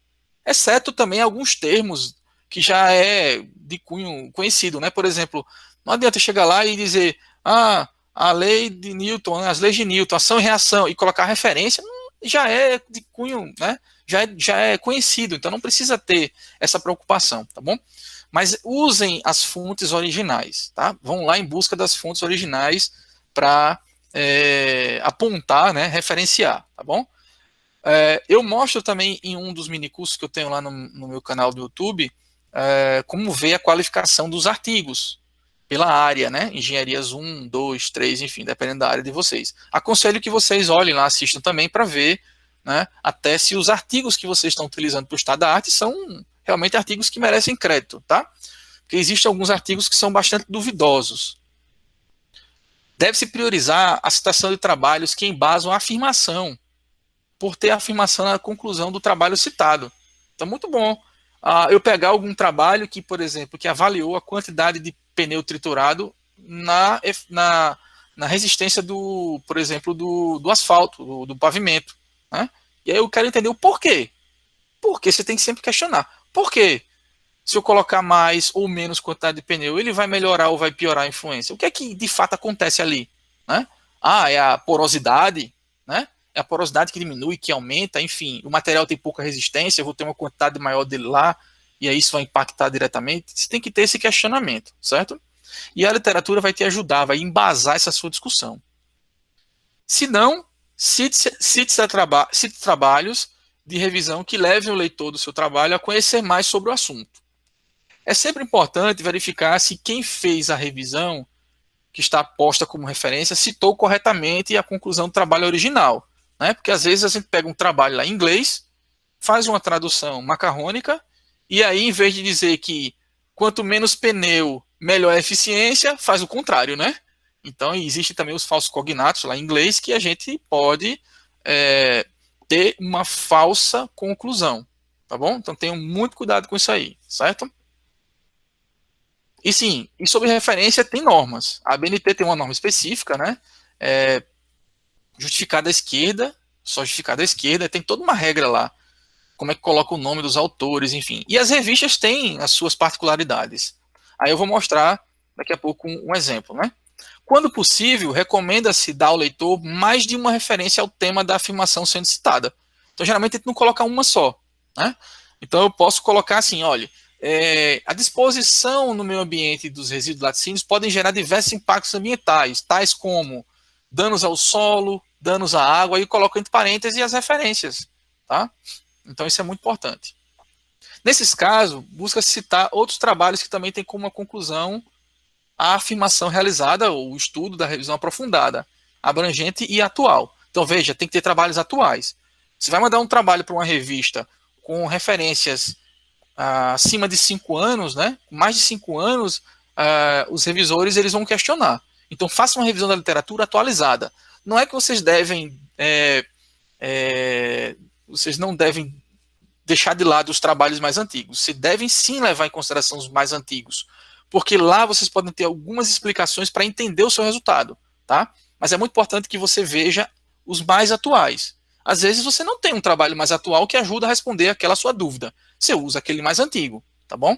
exceto também alguns termos que já é de cunho conhecido, né? Por exemplo, não adianta chegar lá e dizer, a lei de Newton, as leis de Newton, ação e reação, e colocar referência, já é de cunho, né? Já é conhecido, então não precisa ter essa preocupação, tá bom? Mas usem as fontes originais, tá? Vão lá em busca das fontes originais para apontar, né? Referenciar, tá bom? Eu mostro também em um dos minicursos que eu tenho lá no meu canal do YouTube, como ver a qualificação dos artigos pela área, né? Engenharias 1, 2, 3, enfim, dependendo da área de vocês. Aconselho que vocês olhem lá, assistam também para ver, né, até se os artigos que vocês estão utilizando para o estado da arte são realmente artigos que merecem crédito, tá? Porque existem alguns artigos que são bastante duvidosos. Deve-se priorizar a citação de trabalhos que embasam a afirmação, por ter a afirmação na conclusão do trabalho citado. Então, muito bom eu pegar algum trabalho que, por exemplo, que avaliou a quantidade de pneu triturado na resistência do, por exemplo, do asfalto, do pavimento, né? E aí eu quero entender o porquê. Porque você tem que sempre questionar. Por quê? Se eu colocar mais ou menos quantidade de pneu, ele vai melhorar ou vai piorar a influência? O que é que de fato acontece ali? Né? É a porosidade, né? É a porosidade que diminui, que aumenta, enfim, o material tem pouca resistência, eu vou ter uma quantidade maior dele lá, e aí isso vai impactar diretamente. Você tem que ter esse questionamento, certo? E a literatura vai te ajudar, vai embasar essa sua discussão. Se não, cite trabalhos de revisão que levem o leitor do seu trabalho a conhecer mais sobre o assunto. É sempre importante verificar se quem fez a revisão, que está posta como referência, citou corretamente a conclusão do trabalho original. Né? Porque às vezes a gente pega um trabalho lá em inglês, faz uma tradução macarrônica, e aí, em vez de dizer que quanto menos pneu, melhor a eficiência, faz o contrário, né? Então, existe também os falsos cognatos lá em inglês que a gente pode ter uma falsa conclusão, tá bom? Então, tenham muito cuidado com isso aí, certo? E sim, e sobre referência tem normas. A BNT tem uma norma específica, né? Justificada à esquerda, só justificada à esquerda, tem toda uma regra lá. Como é que coloca o nome dos autores, enfim. E as revistas têm as suas particularidades. Aí eu vou mostrar daqui a pouco um exemplo, né? Quando possível, recomenda-se dar ao leitor mais de uma referência ao tema da afirmação sendo citada. Então, geralmente, a gente não coloca uma só, né? Então, eu posso colocar assim, olha, a disposição no meio ambiente dos resíduos laticínios podem gerar diversos impactos ambientais, tais como danos ao solo, danos à água, e coloco entre parênteses as referências, tá? Então, isso é muito importante. Nesses casos, busca citar outros trabalhos que também têm como uma conclusão a afirmação realizada, ou o estudo da revisão aprofundada, abrangente e atual. Então, veja, tem que ter trabalhos atuais. Você vai mandar um trabalho para uma revista com referências acima de 5 anos, né? Mais de 5 anos, os revisores eles vão questionar. Então, faça uma revisão da literatura atualizada. Não é que vocês devem, vocês não devem deixar de lado os trabalhos mais antigos. Vocês devem sim levar em consideração os mais antigos, porque lá vocês podem ter algumas explicações para entender o seu resultado, tá? Mas é muito importante que você veja os mais atuais. Às vezes você não tem um trabalho mais atual que ajuda a responder aquela sua dúvida. Você usa aquele mais antigo, tá bom?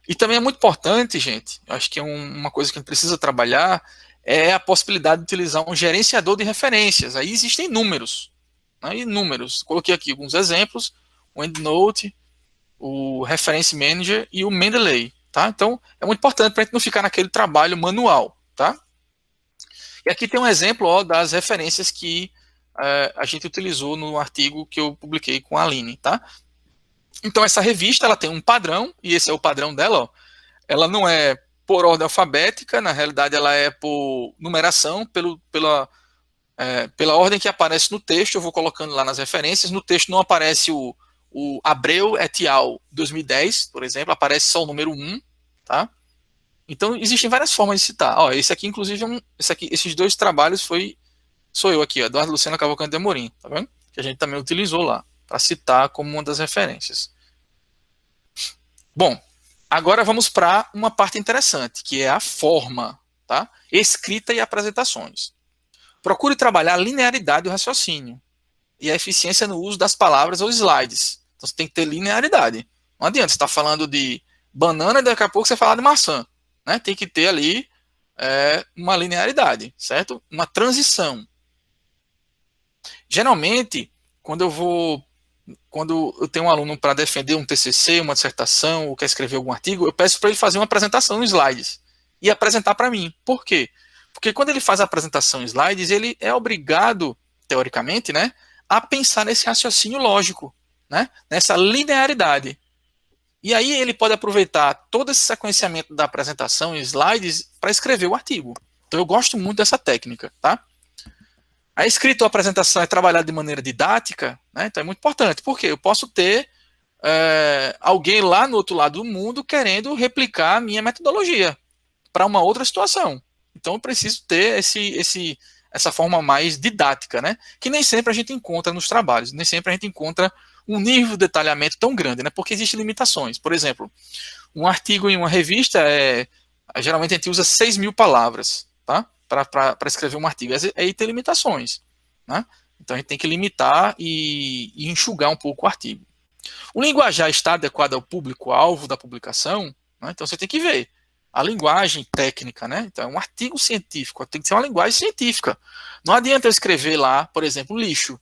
E também é muito importante, gente, eu acho que é uma coisa que a gente precisa trabalhar, é a possibilidade de utilizar um gerenciador de referências. Aí existem números, né, inúmeros. Coloquei aqui alguns exemplos, o EndNote, o Reference Manager e o Mendeley, tá? Então, é muito importante para a gente não ficar naquele trabalho manual, tá? E aqui tem um exemplo das referências que a gente utilizou no artigo que eu publiquei com a Aline, tá? Então, essa revista, ela tem um padrão, e esse é o padrão dela, ó. Ela não é por ordem alfabética, na realidade ela é por numeração, pela ordem que aparece no texto, eu vou colocando lá nas referências. No texto não aparece o Abreu et al. 2010, por exemplo, aparece só o número 1, tá? Então, existem várias formas de citar. Ó, esse aqui, inclusive, esses dois trabalhos foi sou eu aqui, Eduardo Lucena Cavalcante de Amorim, tá vendo? Que a gente também utilizou lá, para citar como uma das referências. Bom, agora vamos para uma parte interessante, que é a forma, tá? Escrita e apresentações. Procure trabalhar a linearidade do raciocínio e a eficiência no uso das palavras ou slides. Então você tem que ter linearidade. Não adianta você estar falando de banana e daqui a pouco você falar de maçã. Né? Tem que ter ali uma linearidade, certo? Uma transição. Geralmente, quando eu tenho um aluno para defender um TCC, uma dissertação, ou quer escrever algum artigo, eu peço para ele fazer uma apresentação em slides e apresentar para mim. Por quê? Porque quando ele faz a apresentação em slides, ele é obrigado, teoricamente, né, a pensar nesse raciocínio lógico, né, nessa linearidade. E aí ele pode aproveitar todo esse sequenciamento da apresentação em slides para escrever o artigo. Então eu gosto muito dessa técnica, tá? A escrita ou apresentação é trabalhada de maneira didática, né? Então é muito importante, porque eu posso ter alguém lá no outro lado do mundo querendo replicar a minha metodologia para uma outra situação. Então eu preciso ter essa forma mais didática, né? Que nem sempre a gente encontra nos trabalhos, nem sempre a gente encontra um nível de detalhamento tão grande, né? Porque existem limitações. Por exemplo, um artigo em uma revista geralmente a gente usa 6.000 palavras, tá? Para escrever um artigo. Aí tem limitações, né? Então a gente tem que limitar e enxugar um pouco o artigo. O linguajar está adequado ao público-alvo da publicação, né? Então você tem que ver a linguagem técnica, né? Então é um artigo científico, tem que ser uma linguagem científica. Não adianta eu escrever lá, por exemplo, lixo.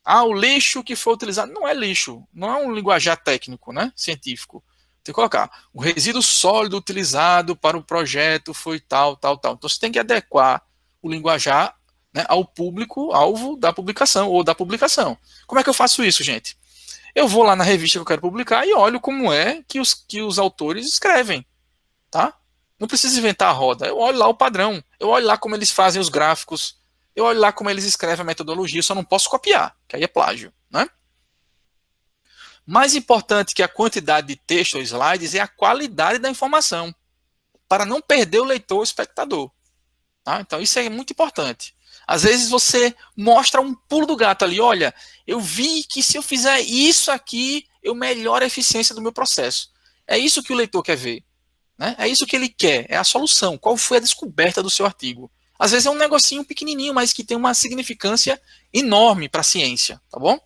O lixo que foi utilizado não é lixo, não é um linguajar técnico, né? Científico. Tem que colocar, o resíduo sólido utilizado para o projeto foi tal, tal, tal. Então você tem que adequar o linguajar, né, ao público-alvo da publicação ou da publicação. Como é que eu faço isso, gente? Eu vou lá na revista que eu quero publicar e olho como é que os autores escrevem, tá? Não precisa inventar a roda. Eu olho lá o padrão, eu olho lá como eles fazem os gráficos, eu olho lá como eles escrevem a metodologia, eu só não posso copiar, que aí é plágio, né? Mais importante que a quantidade de texto ou slides é a qualidade da informação, para não perder o leitor ou espectador. Tá? Então isso é muito importante. Às vezes você mostra um pulo do gato ali, olha, eu vi que se eu fizer isso aqui, eu melhoro a eficiência do meu processo. É isso que o leitor quer ver. Né? É isso que ele quer, é a solução. Qual foi a descoberta do seu artigo? Às vezes é um negocinho pequenininho, mas que tem uma significância enorme para a ciência, tá bom?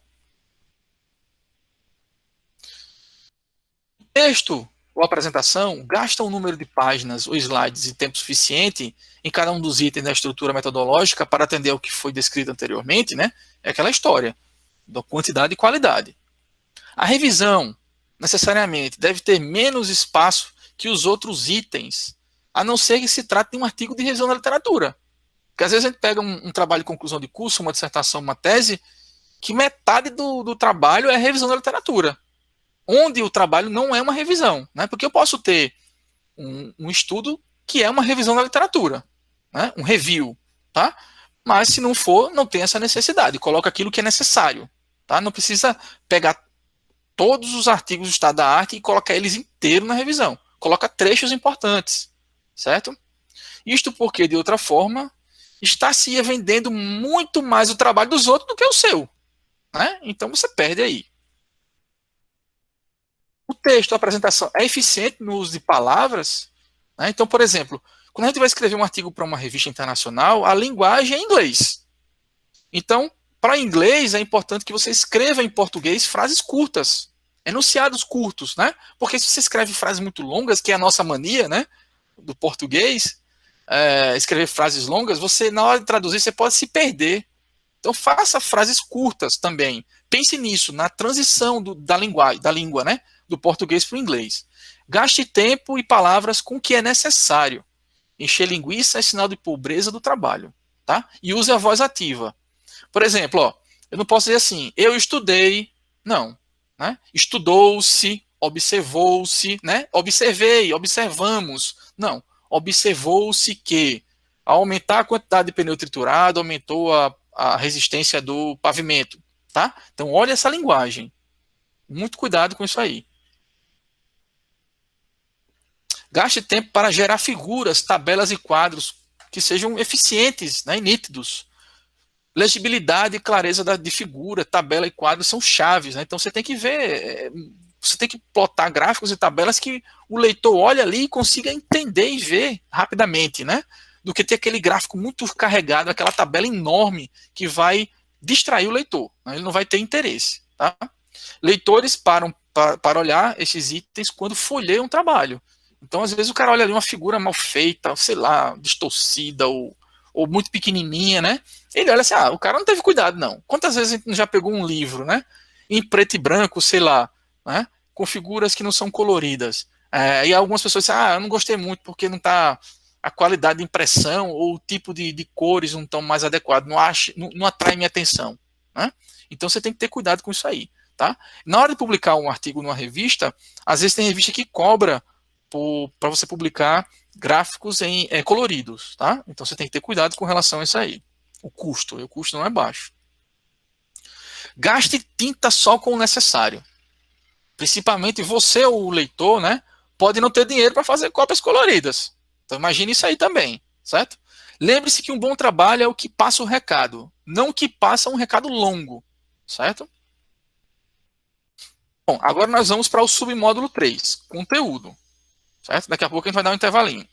Texto ou apresentação gasta um número de páginas ou slides e tempo suficiente em cada um dos itens da estrutura metodológica para atender ao que foi descrito anteriormente, né? É aquela história da quantidade e qualidade. A revisão, necessariamente, deve ter menos espaço que os outros itens, a não ser que se trate de um artigo de revisão da literatura. Porque às vezes a gente pega um trabalho de conclusão de curso, uma dissertação, uma tese, que metade do trabalho é revisão da literatura, onde o trabalho não é uma revisão, né? Porque eu posso ter um estudo que é uma revisão da literatura, né? Um review, tá? Mas se não for, não tem essa necessidade. Coloca aquilo que é necessário, tá? Não precisa pegar todos os artigos do estado da arte e colocar eles inteiros na revisão. Coloca trechos importantes, certo? Isto porque, de outra forma, está se vendendo muito mais o trabalho dos outros do que o seu, né? Então você perde aí. O texto, a apresentação é eficiente no uso de palavras, né? Então, por exemplo, quando a gente vai escrever um artigo para uma revista internacional, a linguagem é inglês. Então, para inglês, é importante que você escreva em português frases curtas, enunciados curtos, né? Porque se você escreve frases muito longas, que é a nossa mania, né, do português, escrever frases longas, você, na hora de traduzir, você pode se perder. Então, faça frases curtas também. Pense nisso, na transição da linguagem, da língua, né? Do português para o inglês. Gaste tempo e palavras com o que é necessário. Encher linguiça é sinal de pobreza do trabalho, tá? E use a voz ativa. Por exemplo, ó, eu não posso dizer assim, eu estudei, não, né? Estudou-se, observou-se, né? Observei, observamos, não. Observou-se que, ao aumentar a quantidade de pneu triturado, aumentou a resistência do pavimento, tá? Então, olha essa linguagem. Muito cuidado com isso aí. Gaste tempo para gerar figuras, tabelas e quadros que sejam eficientes, né, e nítidos. Legibilidade e clareza de figura, tabela e quadro são chaves, né? Então você tem que ver, você tem que plotar gráficos e tabelas que o leitor olha ali e consiga entender e ver rapidamente, né? Do que ter aquele gráfico muito carregado, aquela tabela enorme que vai distrair o leitor, né? Ele não vai ter interesse, tá? Leitores param para olhar esses itens quando folheiam um trabalho. Então, às vezes, o cara olha ali uma figura mal feita, sei lá, distorcida ou muito pequenininha, né? Ele olha assim, o cara não teve cuidado, não. Quantas vezes a gente já pegou um livro, né? Em preto e branco, sei lá, né? Com figuras que não são coloridas. E algumas pessoas dizem, eu não gostei muito porque não está a qualidade de impressão ou o tipo de cores não estão mais adequado, não atrai minha atenção, né? Então você tem que ter cuidado com isso aí, tá? Na hora de publicar um artigo numa revista, às vezes tem revista que cobra para você publicar gráficos coloridos, tá? Então você tem que ter cuidado com relação a isso aí. O custo não é baixo. Gaste tinta só com o necessário. Principalmente você, o leitor, né? Pode não ter dinheiro para fazer cópias coloridas. Então imagine isso aí também, certo? Lembre-se que um bom trabalho é o que passa o recado, não o que passa um recado longo, certo? Bom, agora nós vamos para o submódulo 3, conteúdo, certo? Daqui a pouco a gente vai dar um intervalinho.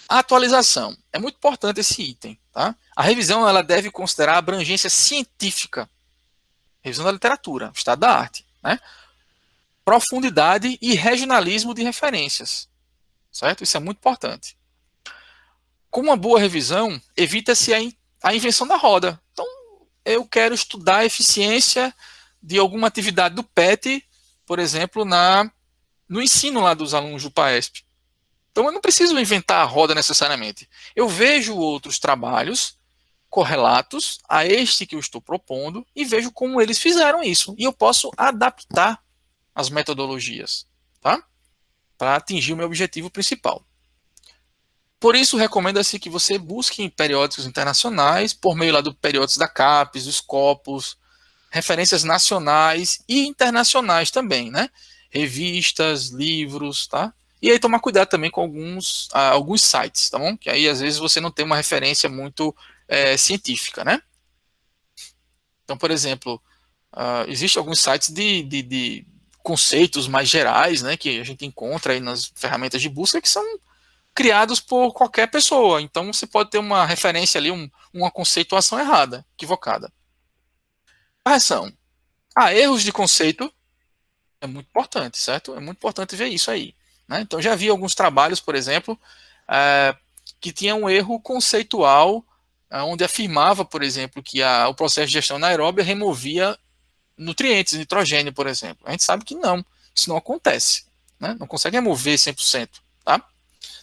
A atualização. É muito importante esse item, tá? A revisão ela deve considerar a abrangência científica, revisão da literatura, estado da arte, né? Profundidade e regionalismo de referências, certo? Isso é muito importante. Com uma boa revisão, evita-se a invenção da roda. Então, eu quero estudar a eficiência de alguma atividade do PET, por exemplo, no ensino lá dos alunos do PAESP. Então, eu não preciso inventar a roda necessariamente. Eu vejo outros trabalhos correlatos a este que eu estou propondo e vejo como eles fizeram isso. E eu posso adaptar as metodologias, tá? Para atingir o meu objetivo principal. Por isso, recomenda-se que você busque em periódicos internacionais, por meio lá do periódicos da CAPES, dos Scopus, referências nacionais e internacionais também, né? Revistas, livros, tá? E aí tomar cuidado também com alguns sites, tá bom? Que aí às vezes você não tem uma referência muito científica, né? Então, por exemplo, existem alguns sites de conceitos mais gerais, né? Que a gente encontra aí nas ferramentas de busca que são criados por qualquer pessoa. Então você pode ter uma referência ali, uma conceituação errada, equivocada. Correção. Erros de conceito é muito importante, certo? É muito importante ver isso aí, né? Então já vi alguns trabalhos, por exemplo, que tinha um erro conceitual, onde afirmava, por exemplo, que o processo de gestão anaeróbia removia nutrientes, nitrogênio, por exemplo. A gente sabe que não, isso não acontece, né? Não consegue remover 100%, tá?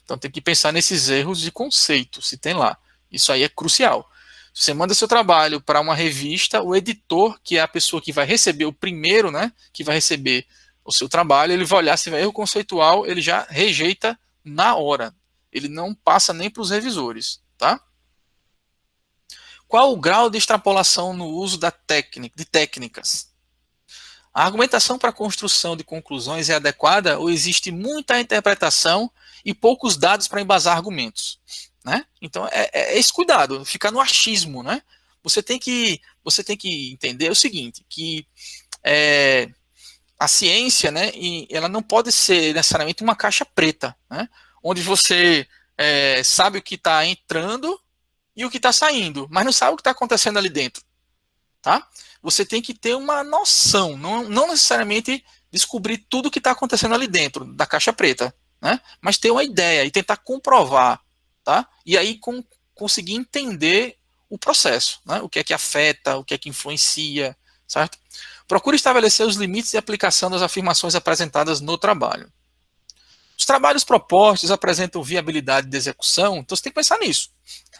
Então tem que pensar nesses erros de conceito, se tem lá. Isso aí é crucial. Se você manda seu trabalho para uma revista, o editor, que é a pessoa que vai receber o primeiro, né, que vai receber o seu trabalho, ele vai olhar se tiver erro conceitual, ele já rejeita na hora. Ele não passa nem para os revisores, tá? Qual o grau de extrapolação no uso de técnicas? A argumentação para a construção de conclusões é adequada ou existe muita interpretação e poucos dados para embasar argumentos, né? Então é esse cuidado, ficar no achismo, né? Você tem que entender o seguinte, que a ciência, né, ela não pode ser necessariamente uma caixa preta, né? Onde você sabe o que está entrando e o que está saindo, mas não sabe o que está acontecendo ali dentro, tá? Você tem que ter uma noção, não necessariamente descobrir tudo o que está acontecendo ali dentro da caixa preta, né? Mas ter uma ideia e tentar comprovar, tá? E aí conseguir entender o processo, né? O que é que afeta, o que é que influencia, certo? Procure estabelecer os limites de aplicação das afirmações apresentadas no trabalho. Os trabalhos propostos apresentam viabilidade de execução, então você tem que pensar nisso.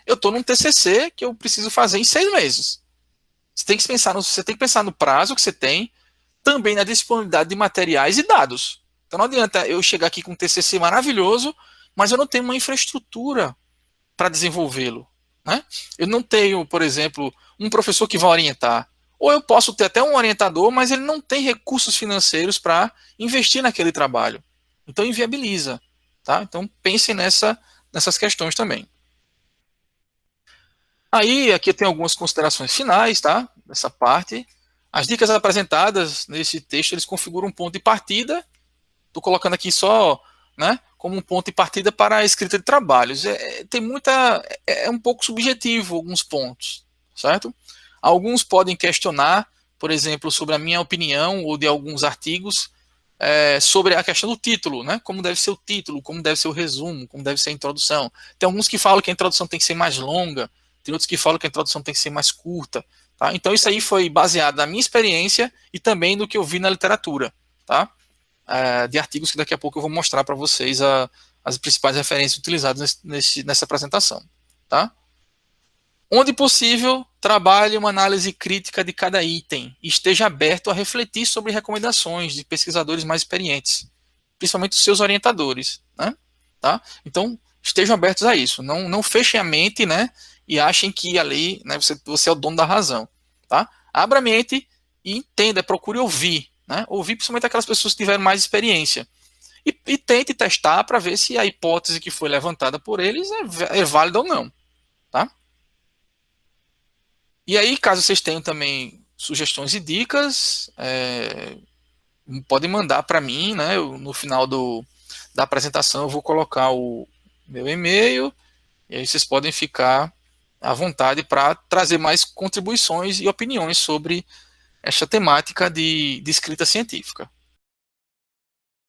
Eu estou num TCC que eu preciso fazer em 6 meses. Você tem que pensar no prazo que você tem, também na disponibilidade de materiais e dados. Então não adianta eu chegar aqui com um TCC maravilhoso, mas eu não tenho uma infraestrutura para desenvolvê-lo, né? Eu não tenho, por exemplo, um professor que vai orientar. Ou eu posso ter até um orientador, mas ele não tem recursos financeiros para investir naquele trabalho. Então inviabiliza, tá? Então pensem nessas questões também. Aí, aqui eu tenho algumas considerações finais, tá? Dessa parte. As dicas apresentadas nesse texto, eles configuram um ponto de partida. Estou colocando aqui só, né, como um ponto de partida para a escrita de trabalhos. Tem muita, é um pouco subjetivo alguns pontos, certo? Alguns podem questionar, por exemplo, sobre a minha opinião ou de alguns artigos sobre a questão do título, né? Como deve ser o título, como deve ser o resumo, como deve ser a introdução. Tem alguns que falam que a introdução tem que ser mais longa, tem outros que falam que a introdução tem que ser mais curta. Tá? Então isso aí foi baseado na minha experiência e também no que eu vi na literatura, tá? De artigos que daqui a pouco eu vou mostrar para vocês as principais referências utilizadas nessa apresentação. Tá? Onde possível, trabalhe uma análise crítica de cada item e esteja aberto a refletir sobre recomendações de pesquisadores mais experientes, principalmente os seus orientadores. Né? Tá? Então, estejam abertos a isso. Não fechem a mente, né, e achem que ali, né, você é o dono da razão. Tá? Abra a mente e entenda, procure ouvir. Né? Ouvir principalmente aquelas pessoas que tiveram mais experiência. E tente testar para ver se a hipótese que foi levantada por eles é válida ou não. Tá? E aí, caso vocês tenham também sugestões e dicas, podem mandar para mim, né? No final da apresentação eu vou colocar o meu e-mail, e aí vocês podem ficar à vontade para trazer mais contribuições e opiniões sobre esta temática de escrita científica.